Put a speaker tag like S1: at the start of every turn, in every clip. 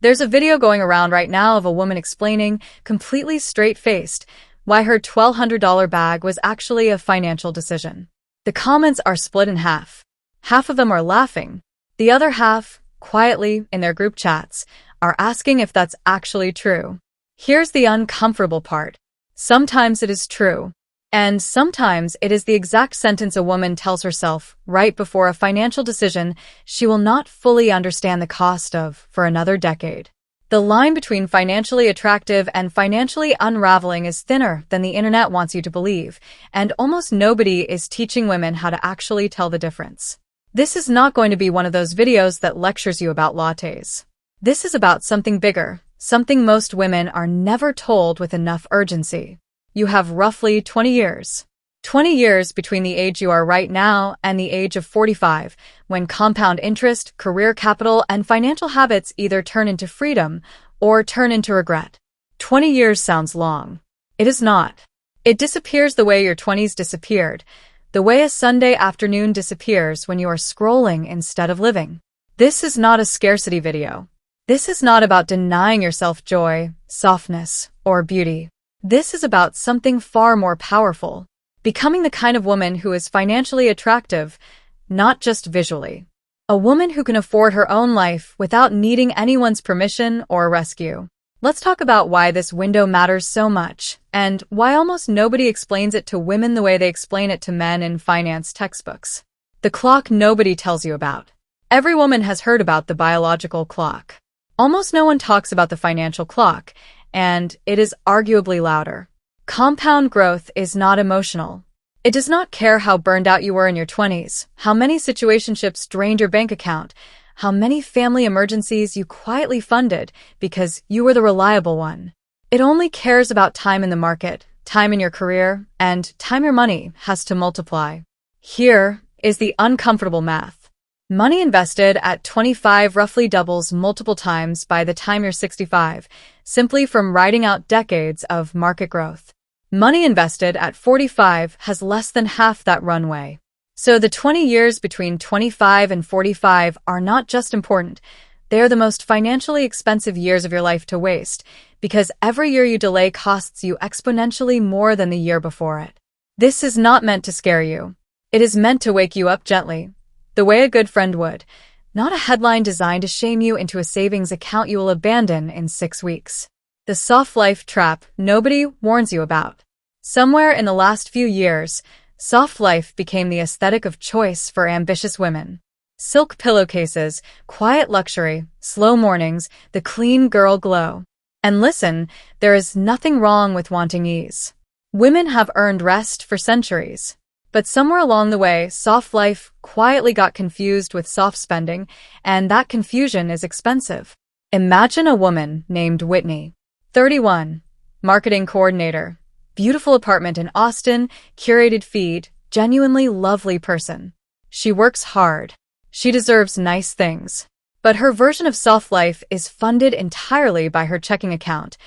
S1: There's a video going around right now of a woman explaining, completely straight-faced, why her $1,200 bag was actually a financial decision. The comments are split in half. Half of them are laughing. The other half, quietly, in their group chats, are asking if that's actually true. Here's the uncomfortable part. Sometimes it is true. And sometimes it is the exact sentence a woman tells herself right before a financial decision she will not fully understand the cost of for another decade. The line between financially attractive and financially unraveling is thinner than the internet wants you to believe, and almost nobody is teaching women how to actually tell the difference. This is not going to be one of those videos that lectures you about lattes. This is about something bigger, something most women are never told with enough urgency. You have roughly 20 years. 20 years between the age you are right now and the age of 45, when compound interest, career capital, and financial habits either turn into freedom or turn into regret. 20 years sounds long. It is not. It disappears the way your 20s disappeared, the way a Sunday afternoon disappears when you are scrolling instead of living. This is not a scarcity video. This is not about denying yourself joy, softness, or beauty. This is about something far more powerful. Becoming the kind of woman who is financially attractive, not just visually. A woman who can afford her own life without needing anyone's permission or rescue. Let's talk about why this window matters so much, and why almost nobody explains it to women the way they explain it to men in finance textbooks. The clock nobody tells you about. Every woman has heard about the biological clock. Almost no one talks about the financial clock, and it is arguably louder. Compound growth is not emotional. It does not care how burned out you were in your 20s, how many situationships drained your bank account, how many family emergencies you quietly funded because you were the reliable one. It only cares about time in the market, time in your career, and time your money has to multiply. Here is the uncomfortable math. Money invested at 25 roughly doubles multiple times by the time you're 65, simply from riding out decades of market growth. Money invested at 45 has less than half that runway. So the 20 years between 25 and 45 are not just important, they are the most financially expensive years of your life to waste, because every year you delay costs you exponentially more than the year before it. This is not meant to scare you. It is meant to wake you up gently, the way a good friend would, not a headline designed to shame you into a savings account you will abandon in 6 weeks. The soft life trap nobody warns you about. Somewhere in the last few years, soft life became the aesthetic of choice for ambitious women. Silk pillowcases, quiet luxury, slow mornings, the clean girl glow. And listen, there is nothing wrong with wanting ease. Women have earned rest for centuries. But somewhere along the way, soft life quietly got confused with soft spending, and that confusion is expensive. Imagine a woman named Whitney, 31, marketing coordinator, beautiful apartment in Austin, curated feed, genuinely lovely person. She works hard. She deserves nice things. But her version of soft life is funded entirely by her checking account,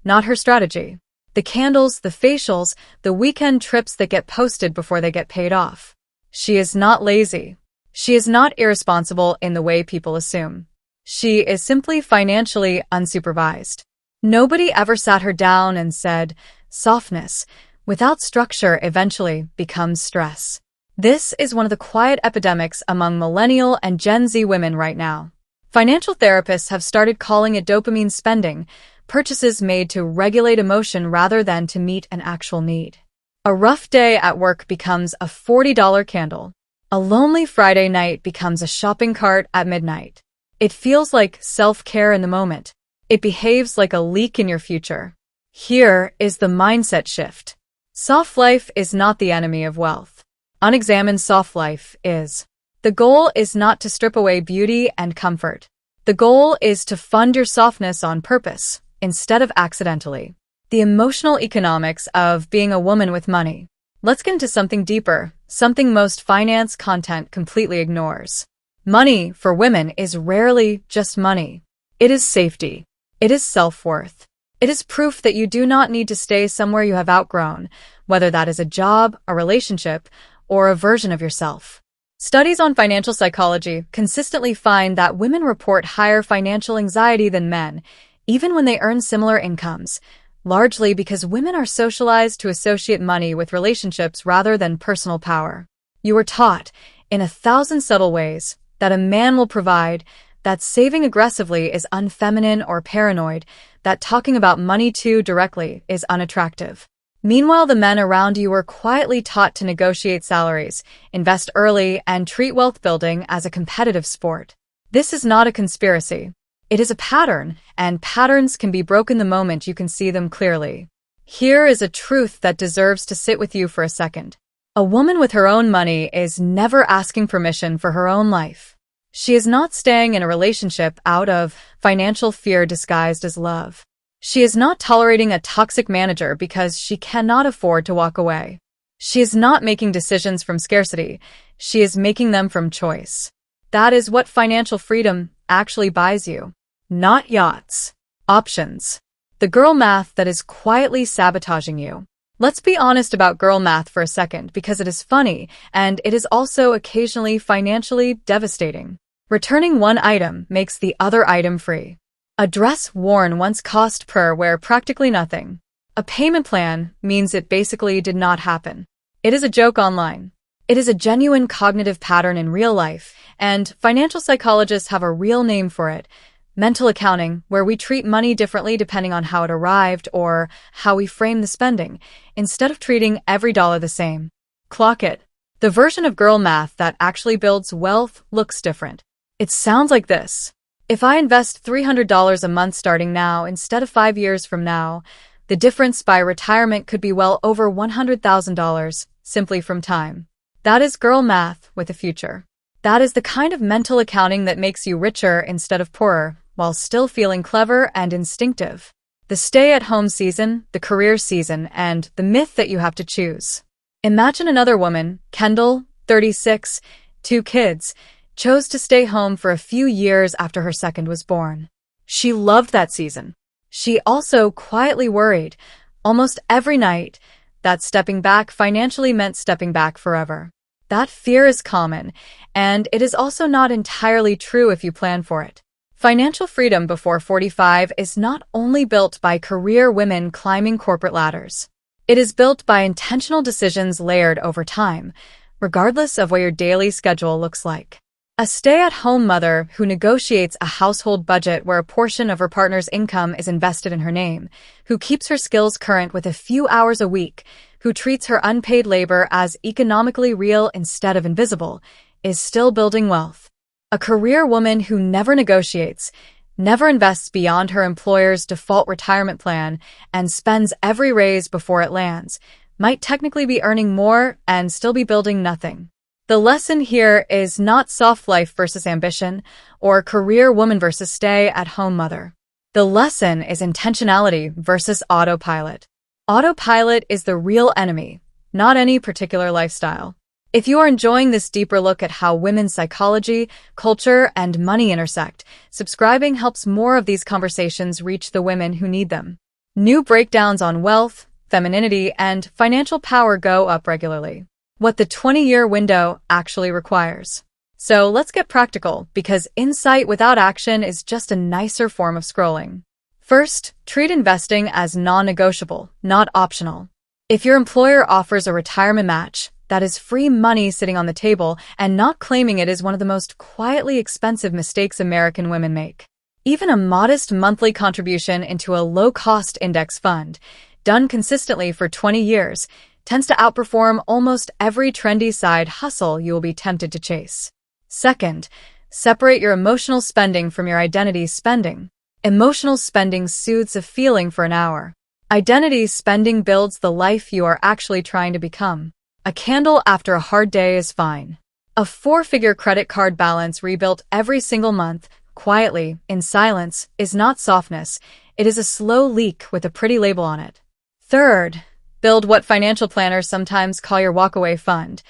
S1: not her strategy. The candles, the facials, the weekend trips that get posted before they get paid off. She is not lazy. She is not irresponsible in the way people assume. She is simply financially unsupervised. Nobody ever sat her down and said, softness, without structure, eventually becomes stress. This is one of the quiet epidemics among millennial and Gen Z women right now. Financial therapists have started calling it dopamine spending, purchases made to regulate emotion rather than to meet an actual need. A rough day at work becomes a $40 candle. A lonely Friday night becomes a shopping cart at midnight. It feels like self-care in the moment. It behaves like a leak in your future. Here is the mindset shift. Soft life is not the enemy of wealth. Unexamined soft life is. The goal is not to strip away beauty and comfort. The goal is to fund your softness on purpose, instead of accidentally. The emotional economics of being a woman with money. Let's get into something deeper, something most finance content completely ignores. Money, for women, is rarely just money. It is safety. It is self-worth. It is proof that you do not need to stay somewhere you have outgrown, whether that is a job, a relationship, or a version of yourself. Studies on financial psychology consistently find that women report higher financial anxiety than men, even when they earn similar incomes, largely because women are socialized to associate money with relationships rather than personal power. You are taught, in 1,000 subtle ways, that a man will provide, that saving aggressively is unfeminine or paranoid, that talking about money too directly is unattractive. Meanwhile, the men around you are quietly taught to negotiate salaries, invest early, and treat wealth building as a competitive sport. This is not a conspiracy. It is a pattern, and patterns can be broken the moment you can see them clearly. Here is a truth that deserves to sit with you for a second. A woman with her own money is never asking permission for her own life. She is not staying in a relationship out of financial fear disguised as love. She is not tolerating a toxic manager because she cannot afford to walk away. She is not making decisions from scarcity. She is making them from choice. That is what financial freedom actually buys you. Not yachts. Options. The girl math that is quietly sabotaging you. Let's be honest about girl math for a second because it is funny and it is also occasionally financially devastating. Returning one item makes the other item free. A dress worn once cost per wear practically nothing. A payment plan means it basically did not happen. It is a joke online. It is a genuine cognitive pattern in real life, and financial psychologists have a real name for it. Mental accounting, where we treat money differently depending on how it arrived or how we frame the spending, instead of treating every dollar the same. Clock it. The version of girl math that actually builds wealth looks different. It sounds like this. If I invest $300 a month starting now instead of 5 years from now, the difference by retirement could be well over $100,000 simply from time. That is girl math with a future. That is the kind of mental accounting that makes you richer instead of poorer, while still feeling clever and instinctive. The stay-at-home season, the career season, and the myth that you have to choose. Imagine another woman, Kendall, 36, 2 kids, chose to stay home for a few years after her second was born. She loved that season. She also quietly worried, almost every night, that stepping back financially meant stepping back forever. That fear is common, and it is also not entirely true if you plan for it. Financial freedom before 45 is not only built by career women climbing corporate ladders. It is built by intentional decisions layered over time, regardless of what your daily schedule looks like. A stay-at-home mother who negotiates a household budget where a portion of her partner's income is invested in her name, who keeps her skills current with a few hours a week, who treats her unpaid labor as economically real instead of invisible, is still building wealth. A career woman who never negotiates, never invests beyond her employer's default retirement plan, and spends every raise before it lands, might technically be earning more and still be building nothing. The lesson here is not soft life versus ambition, or career woman versus stay-at-home mother. The lesson is intentionality versus autopilot. Autopilot is the real enemy, not any particular lifestyle. If you are enjoying this deeper look at how women's psychology, culture, and money intersect, subscribing helps more of these conversations reach the women who need them. New breakdowns on wealth, femininity, and financial power go up regularly. What the 20-year window actually requires. So let's get practical, because insight without action is just a nicer form of scrolling. First, treat investing as non-negotiable, not optional. If your employer offers a retirement match, that is free money sitting on the table, and not claiming it is one of the most quietly expensive mistakes American women make. Even a modest monthly contribution into a low-cost index fund, done consistently for 20 years, tends to outperform almost every trendy side hustle you will be tempted to chase. Second, separate your emotional spending from your identity spending. Emotional spending soothes a feeling for an hour. Identity spending builds the life you are actually trying to become. A candle after a hard day is fine. A 4-figure credit card balance rebuilt every single month, quietly, in silence, is not softness. It is a slow leak with a pretty label on it. Third, build what financial planners sometimes call your walkaway fund,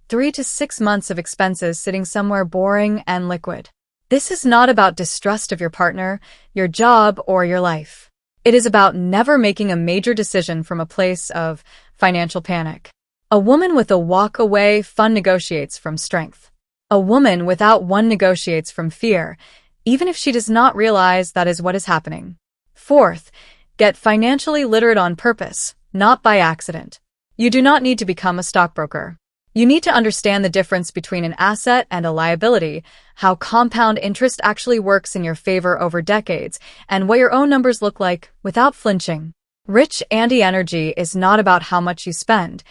S1: 3 to 6 months of expenses sitting somewhere boring and liquid. This is not about distrust of your partner, your job, or your life. It is about never making a major decision from a place of financial panic. A woman with a walk-away fund negotiates from strength. A woman without one negotiates from fear, even if she does not realize that is what is happening. Fourth, get financially literate on purpose, not by accident. You do not need to become a stockbroker. You need to understand the difference between an asset and a liability, how compound interest actually works in your favor over decades, and what your own numbers look like without flinching. Rich Andy energy is not about how much you spend.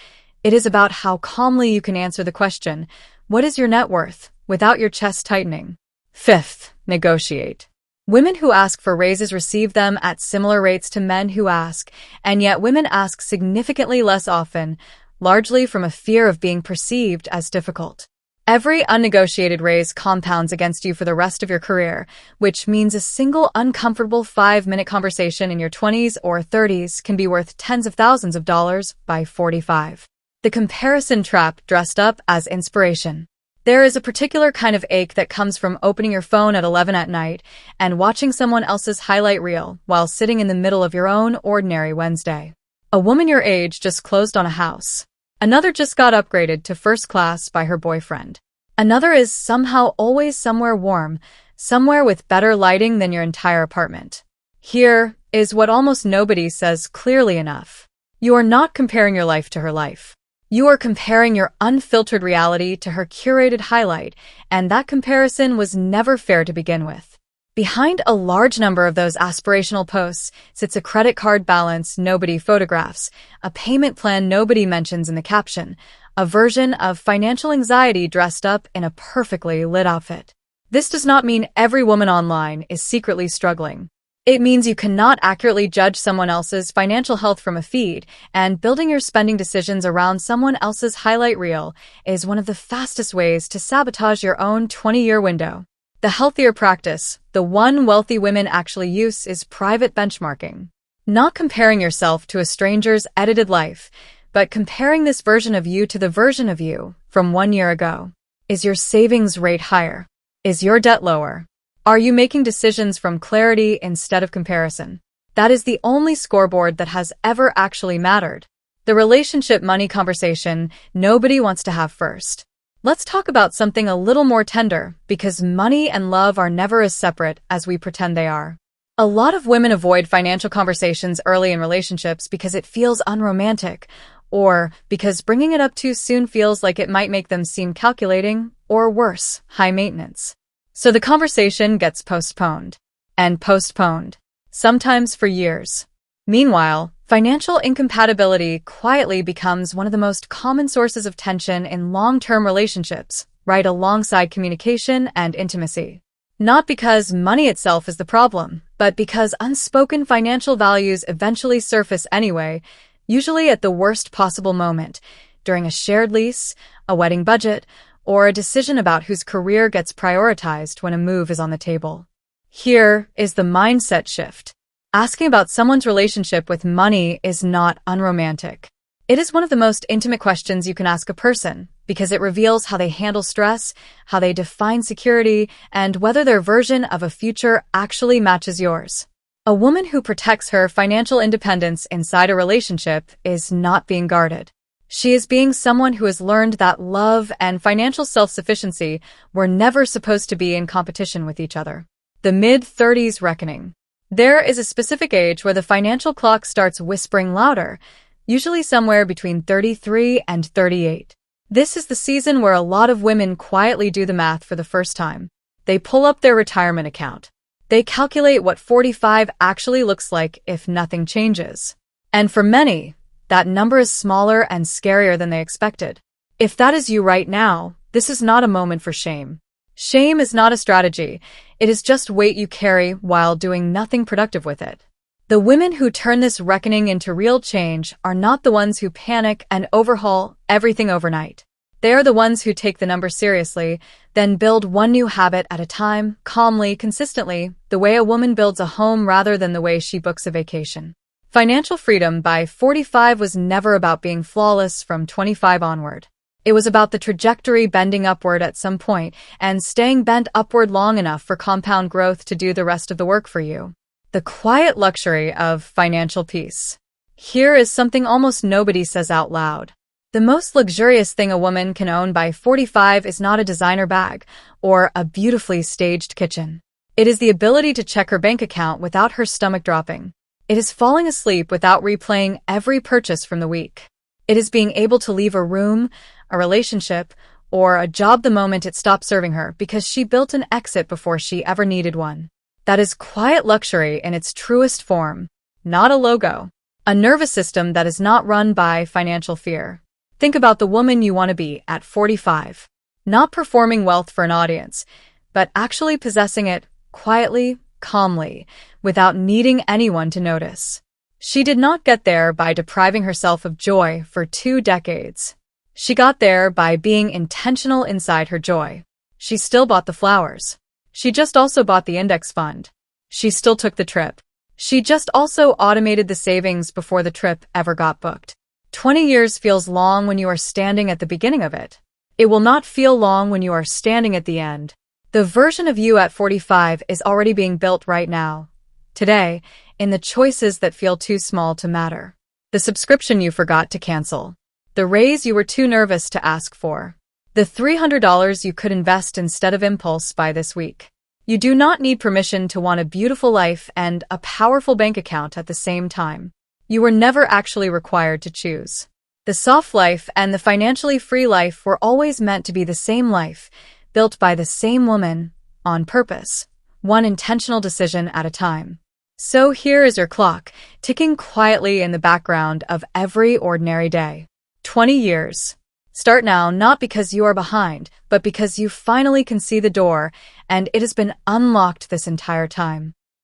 S1: It is about how calmly you can answer the question, what is your net worth, without your chest tightening. Fifth, negotiate. Women who ask for raises receive them at similar rates to men who ask, and yet women ask significantly less often, largely from a fear of being perceived as difficult. Every unnegotiated raise compounds against you for the rest of your career, which means a single uncomfortable 5-minute conversation in your 20s or 30s can be worth tens of thousands of dollars by 45. The comparison trap dressed up as inspiration. There is a particular kind of ache that comes from opening your phone at 11 at night and watching someone else's highlight reel while sitting in the middle of your own ordinary Wednesday. A woman your age just closed on a house. Another just got upgraded to first class by her boyfriend. Another is somehow always somewhere warm, somewhere with better lighting than your entire apartment. Here is what almost nobody says clearly enough. You are not comparing your life to her life. You are comparing your unfiltered reality to her curated highlight, and that comparison was never fair to begin with. Behind a large number of those aspirational posts sits a credit card balance nobody photographs, a payment plan nobody mentions in the caption, a version of financial anxiety dressed up in a perfectly lit outfit. This does not mean every woman online is secretly struggling. It means you cannot accurately judge someone else's financial health from a feed, and building your spending decisions around someone else's highlight reel is one of the fastest ways to sabotage your own 20-year window. The healthier practice, the one wealthy women actually use, is private benchmarking. Not comparing yourself to a stranger's edited life, but comparing this version of you to the version of you from 1 year ago. Is your savings rate higher? Is your debt lower? Are you making decisions from clarity instead of comparison? That is the only scoreboard that has ever actually mattered. The relationship money conversation nobody wants to have first. Let's talk about something a little more tender, because money and love are never as separate as we pretend they are. A lot of women avoid financial conversations early in relationships because it feels unromantic, or because bringing it up too soon feels like it might make them seem calculating, or worse, high maintenance. So the conversation gets postponed, and postponed, sometimes for years. Meanwhile, financial incompatibility quietly becomes one of the most common sources of tension in long-term relationships, right alongside communication and intimacy. Not because money itself is the problem, but because unspoken financial values eventually surface anyway, usually at the worst possible moment, during a shared lease, a wedding budget, or a decision about whose career gets prioritized when a move is on the table. Here is the mindset shift. Asking about someone's relationship with money is not unromantic. It is one of the most intimate questions you can ask a person, because it reveals how they handle stress, how they define security, and whether their version of a future actually matches yours. A woman who protects her financial independence inside a relationship is not being guarded. She is being someone who has learned that love and financial self-sufficiency were never supposed to be in competition with each other. The mid-30s reckoning. There is a specific age where the financial clock starts whispering louder, usually somewhere between 33 and 38. This is the season where a lot of women quietly do the math for the first time. They pull up their retirement account. They calculate what 45 actually looks like if nothing changes. And for many, that number is smaller and scarier than they expected. If that is you right now, this is not a moment for shame. Shame is not a strategy. It is just weight you carry while doing nothing productive with it. The women who turn this reckoning into real change are not the ones who panic and overhaul everything overnight. They are the ones who take the number seriously, then build one new habit at a time, calmly, consistently, the way a woman builds a home rather than the way she books a vacation. Financial freedom by 45 was never about being flawless from 25 onward. It was about the trajectory bending upward at some point and staying bent upward long enough for compound growth to do the rest of the work for you. The quiet luxury of financial peace. Here is something almost nobody says out loud. The most luxurious thing a woman can own by 45 is not a designer bag or a beautifully staged kitchen. It is the ability to check her bank account without her stomach dropping. It is falling asleep without replaying every purchase from the week. It is being able to leave a room, a relationship, or a job the moment it stops serving her because she built an exit before she ever needed one. That is quiet luxury in its truest form, not a logo. A nervous system that is not run by financial fear. Think about the woman you want to be at 45. Not performing wealth for an audience, but actually possessing it quietly, calmly, without needing anyone to notice. She did not get there by depriving herself of joy for 2 decades. She got there by being intentional inside her joy. She still bought the flowers. She just also bought the index fund. She still took the trip. She just also automated the savings before the trip ever got booked. 20 years feels long when you are standing at the beginning of it. It will not feel long when you are standing at the end. The version of you at 45 is already being built right now. Today, in the choices that feel too small to matter. The subscription you forgot to cancel. The raise you were too nervous to ask for. The $300 you could invest instead of impulse buy this week. You do not need permission to want a beautiful life and a powerful bank account at the same time. You were never actually required to choose. The soft life and the financially free life were always meant to be the same life, built by the same woman, on purpose, one intentional decision at a time. So here is your clock, ticking quietly in the background of every ordinary day. 20 years. Start now, not because you are behind, but because you finally can see the door, and it has been unlocked this entire time.